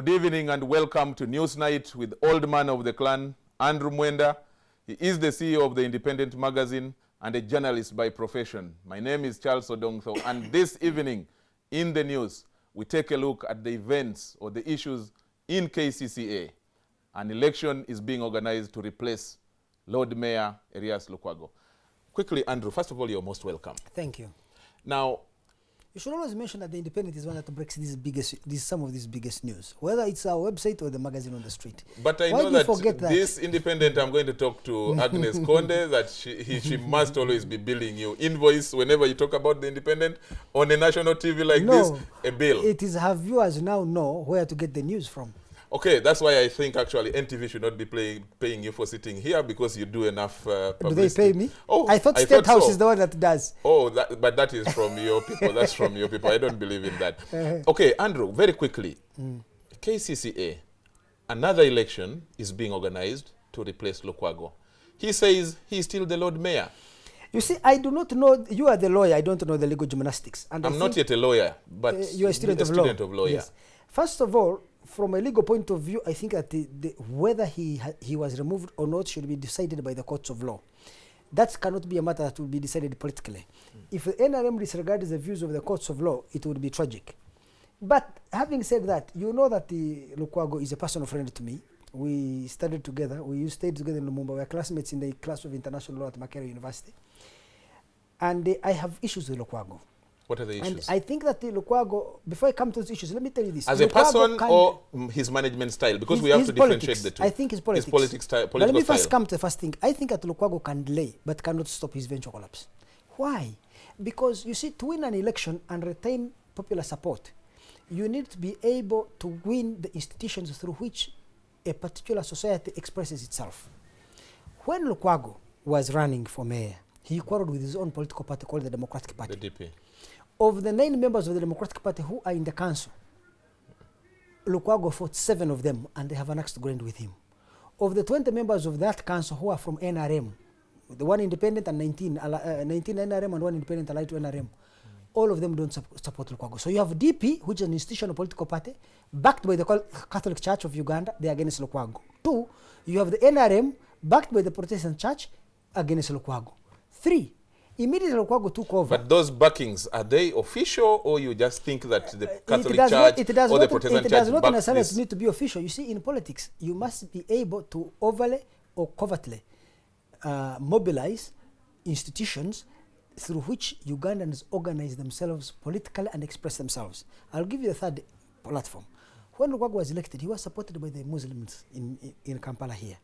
Good evening and welcome to News Night with Old Man of the Clan, Andrew Mwenda. He is the CEO of the Independent magazine and a journalist by profession. My name is Charles Odongtho, and this evening in the news, we take a look at the events or the issues in KCCA. An election is being organized to replace Lord Mayor Erias Lukwago. Quickly, Andrew, first of all, you're most welcome. Thank you. Now, you should always mention that the Independent is one that breaks some of these biggest news, whether it's our website or the magazine on the street. But I know that this Independent, I'm going to talk to Agnes Konde, that she must always be billing you invoice whenever you talk about the Independent on a national TV like this, a bill. It is her viewers now know where to get the news from. Okay, that's why I think actually NTV should not be paying you for sitting here, because you do enough publicity. Do they pay me? Oh, I thought State House is the one that does. Oh, but that is from your people. That's from your people. I don't believe in that. Okay, Andrew, very quickly. KCCA, another election is being organized to replace Lukwago. He says he's still the Lord Mayor. You see, I do not know. You are the lawyer. I don't know the legal gymnastics. And I'm not yet a lawyer, but you're a student of law. Yes. First of all, from a legal point of view, I think that whether he was removed or not should be decided by the courts of law. That cannot be a matter that will be decided politically. If the NRM disregards the views of the courts of law, it would be tragic. But having said that, you know that Lukwago is a personal friend to me. We studied together. We stayed together in Lumumba. We were classmates in the class of international law at Makerere University. And I have issues with Lukwago. What are the issues? And I think that Lukwago, before I come to those issues, let me tell you this. As a person or his management style? Because we have to differentiate the two. I think his politics. His politics style. But let me first come to the first thing. I think that Lukwago can delay, but cannot stop his eventual collapse. Why? Because, you see, to win an election and retain popular support, you need to be able to win the institutions through which a particular society expresses itself. When Lukwago was running for mayor, he quarreled with his own political party called the Democratic Party. The DP. Of the 9 members of the Democratic Party who are in the council, Lukwago fought 7 of them, and they have an axe to grind with him. Of the 20 members of that council who are from NRM, the one independent and 19 NRM and 1 independent allied to NRM, all of them don't support Lukwago. So you have DP, which is an institutional political party, backed by the Catholic Church of Uganda, they are against Lukwago. 2, you have the NRM, backed by the Protestant Church, against Lukwago. 3, immediately Lukwago took over. But those backings, are they official, or you just think that the Catholic Church or the Protestant Church? It does not necessarily need to be official. You see, in politics, you must be able to overtly or covertly mobilize institutions through which Ugandans organize themselves politically and express themselves. I'll give you the third platform. When Lukwago was elected, he was supported by the Muslims in Kampala here.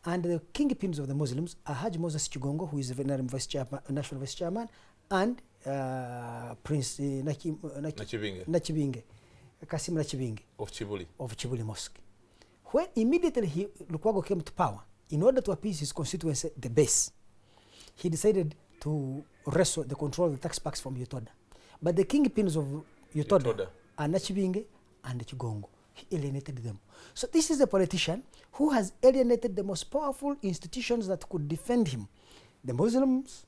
And the kingpins of the Muslims are Haji Moses Chigongo, who is the national vice chairman, and Prince Nachibinge, Kasim Nachibinge of Chibuli Mosque. When immediately Lukwago came to power, in order to appease his constituency, the base, he decided to wrestle the control of the tax packs from Utoda. But the kingpins of Utoda are Nachibinge and Chigongo. He alienated them. So this is a politician who has alienated the most powerful institutions that could defend him. The Muslims,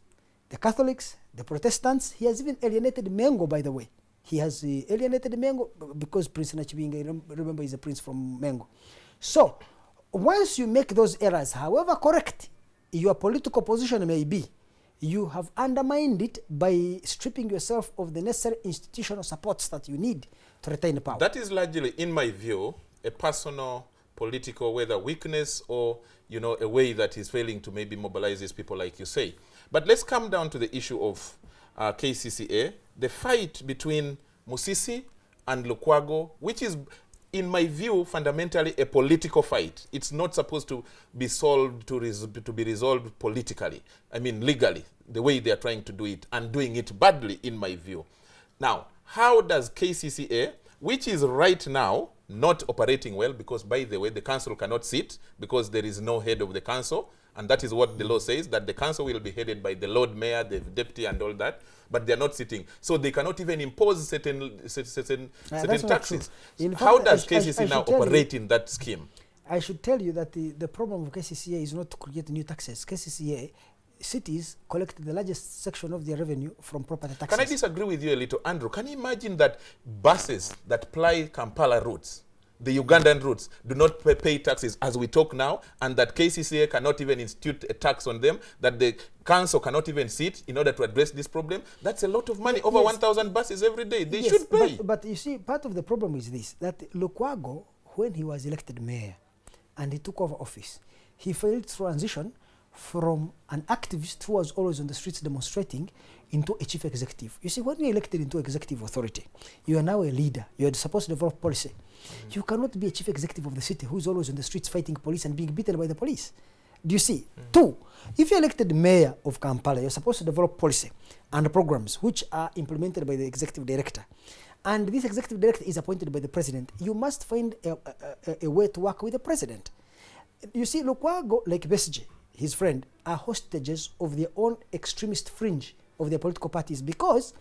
the Catholics, the Protestants. He has even alienated Mengo, by the way. He has alienated Mengo because Prince Nachibinge, remember, is a prince from Mengo. So once you make those errors, however correct your political position may be, you have undermined it by stripping yourself of the necessary institutional supports that you need to retain power. That is largely, in my view, a personal political, whether weakness or, you know, a way that he's failing to maybe mobilize his people, like you say. But let's come down to the issue of KCCA, the fight between Musisi and Lukwago, which is, in my view, fundamentally a political fight. It's not supposed to be solved, to be resolved politically. I mean, legally, the way they are trying to do it, and doing it badly, in my view. Now, how does KCCA, which is right now not operating well, because, by the way, the council cannot sit because there is no head of the council, and that is what the law says, that the council will be headed by the Lord Mayor, the deputy, and all that, but they are not sitting. So they cannot even impose certain taxes. How does KCCA now operate in that scheme? I should tell you that the problem of KCCA is not to create new taxes. KCCA cities collect the largest section of their revenue from property taxes. Can I disagree with you a little, Andrew? Can you imagine that buses that ply Kampala routes, the Ugandan roots do not pay taxes as we talk now, and that KCCA cannot even institute a tax on them, that the council cannot even sit in order to address this problem, that's a lot of money. Over 1,000 buses every day. They should pay. But you see, part of the problem is this, that Lukwago, when he was elected mayor and he took over office, he failed to transition from an activist who was always on the streets demonstrating into a chief executive. You see, when you're elected into executive authority, you are now a leader. You are supposed to develop policy. You cannot be a chief executive of the city who is always on the streets fighting police and being beaten by the police. Do you see? Two, if you're elected mayor of Kampala, you're supposed to develop policy and programs which are implemented by the executive director. And this executive director is appointed by the president. You must find a way to work with the president. You see, Lukwago, like Besigye, his friend, are hostages of their own extremist fringe of their political parties, because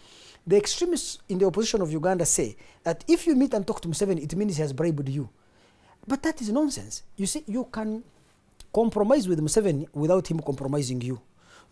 the extremists in the opposition of Uganda say that if you meet and talk to Museveni, it means he has bribed you. But that is nonsense. You see, you can compromise with Museveni without him compromising you.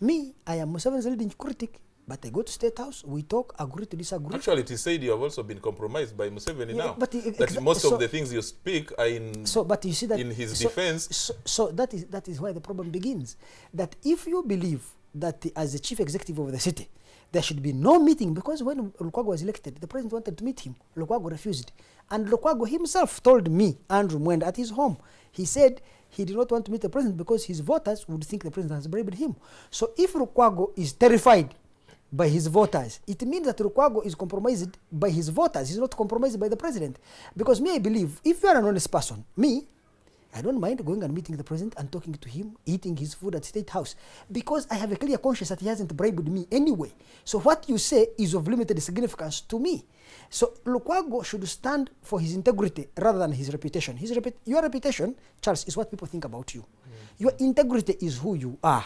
Me, I am Museveni's leading critic, but I go to State House, we talk, agree to disagree. Actually, it is said you have also been compromised by Museveni now. But that most of the things you speak are in, but you see that, in his defense. So that is where the problem begins. That if you believe that as the chief executive of the city, there should be no meeting, because when Lukwago was elected, the president wanted to meet him. Lukwago refused. And Lukwago himself told me, Andrew Mwenda, at his home, he said he did not want to meet the president because his voters would think the president has bribed him. So if Lukwago is terrified by his voters, it means that Lukwago is compromised by his voters. He's not compromised by the president. Because me, I believe, if you are an honest person, me, I don't mind going and meeting the president and talking to him, eating his food at State House, because I have a clear conscience that he hasn't bribed me anyway. So what you say is of limited significance to me. So Lukwago should stand for his integrity rather than his reputation. Your reputation, Charles, is what people think about you. Your integrity is who you are.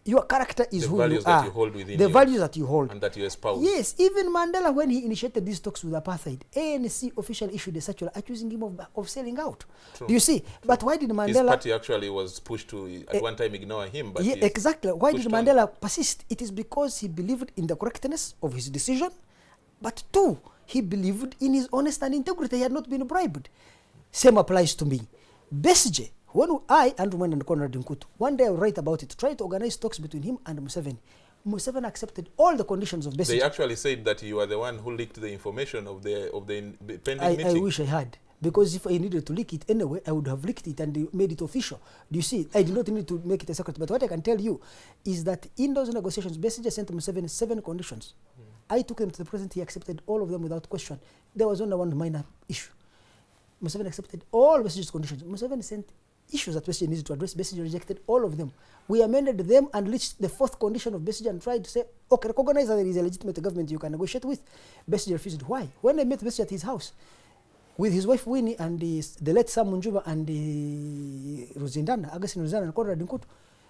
Your character is who you are. The values that you hold within the values that you hold. And that you espouse. Yes, even Mandela, when he initiated these talks with apartheid, ANC officially issued a circular accusing him of selling out. True. Do you see? True. But why did Mandela... His party actually was pushed to, at one time, ignore him. But yeah, exactly. Why did Mandela persist? It is because he believed in the correctness of his decision. But two, he believed in his honesty and integrity. He had not been bribed. Same applies to me. Besigye, when I, Andrew Mwenda and Conrad Nkutu, one day I will write about it, try to organize talks between him and Museveni. Museveni accepted all the conditions of Besigye. They actually said that you are the one who leaked the information of the pending meeting. I wish I had. Because if I needed to leak it anyway, I would have leaked it and made it official. Do you see? I did not need to make it a secret. But what I can tell you is that in those negotiations, Besigye sent Museveni 7 conditions. I took them to the president. He accepted all of them without question. There was only one minor issue. Museveni accepted all Besigye's conditions. Museveni sent issues that Besigye needed to address. Besigye rejected all of them. We amended them and reached the 4th condition of Besigye and tried to say, okay, recognize that there is a legitimate government you can negotiate with. Besigye refused. Why? When I met Besigye at his house, with his wife Winnie and the late Sam Munjuba and Ruzindana, Augustine Ruzindana and Conrad Nkutu,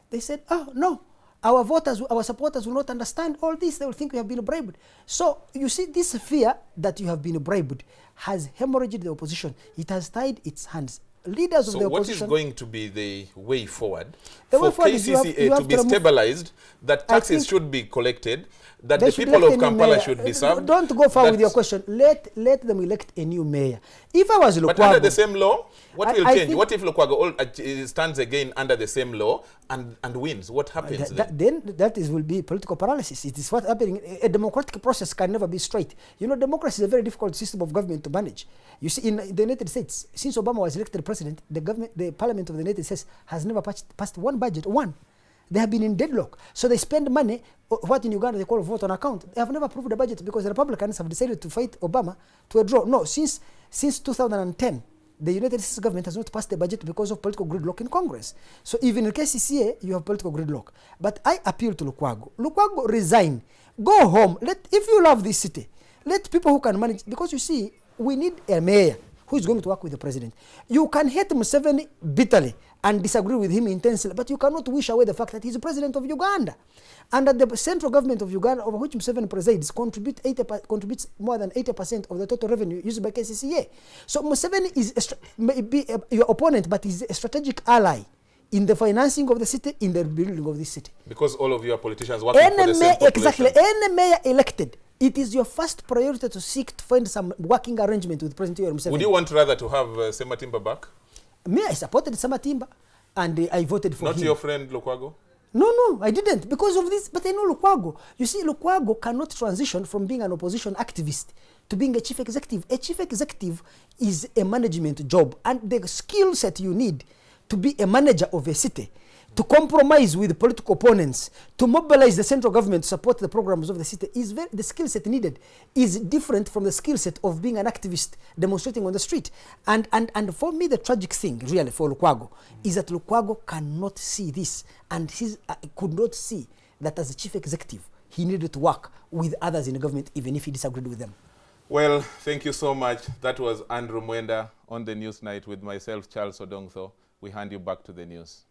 they said, oh, no, our voters, our supporters will not understand all this. They will think we have been bribed. So you see, this fear that you have been bribed has hemorrhaged the opposition. It has tied its hands. Leaders of the opposition... So what is going to be the way forward for KCCA to be stabilized, that taxes should be collected, that the people of Kampala should be served? Don't go far with your question. Let them elect a new mayor. If I was Lukwago... But under the same law, what will change? What if Lukwago stands again under the same law and wins? What happens then? Then will be political paralysis. It is what's happening. A democratic process can never be straight. You know, democracy is a very difficult system of government to manage. You see, in the United States, since Obama was elected president, the parliament of the United States has never passed one budget, one. They have been in deadlock. So they spend money, what in Uganda they call a vote on account. They have never approved the budget because the Republicans have decided to fight Obama to a draw. No, since 2010, the United States government has not passed the budget because of political gridlock in Congress. So even in KCCA, you have political gridlock. But I appeal to Lukwago. Lukwago, resign. Go home. If you love this city, let people who can manage, because you see, we need a mayor who is going to work with the president. You can hate Museveni bitterly and disagree with him intensely, but you cannot wish away the fact that he's the president of Uganda. And that the central government of Uganda, over which Museveni presides, contributes more than 80% of the total revenue used by KCCA. So Museveni may be your opponent, but he's a strategic ally in the financing of the city, in the building of this city. Because all of you are politicians working for the same population. Exactly. Any mayor elected, it is your first priority to seek to find some working arrangement with President Yoweri Museveni. Would you want rather to have Sematimba back? Me, I supported Sematimba, and I voted for him. Not your friend Lukwago? No, I didn't, because of this. But I know Lukwago. You see, Lukwago cannot transition from being an opposition activist to being a chief executive. A chief executive is a management job, and the skill set you need to be a manager of a city, to compromise with political opponents, to mobilize the central government to support the programs of the city, is the skill set needed is different from the skill set of being an activist demonstrating on the street. And for me, the tragic thing, really, for Lukwago, is that Lukwago cannot see this, and he could not see that as a chief executive, he needed to work with others in the government, even if he disagreed with them. Well, thank you so much. That was Andrew Mwenda on the News Night with myself, Charles Odongso. We hand you back to the news.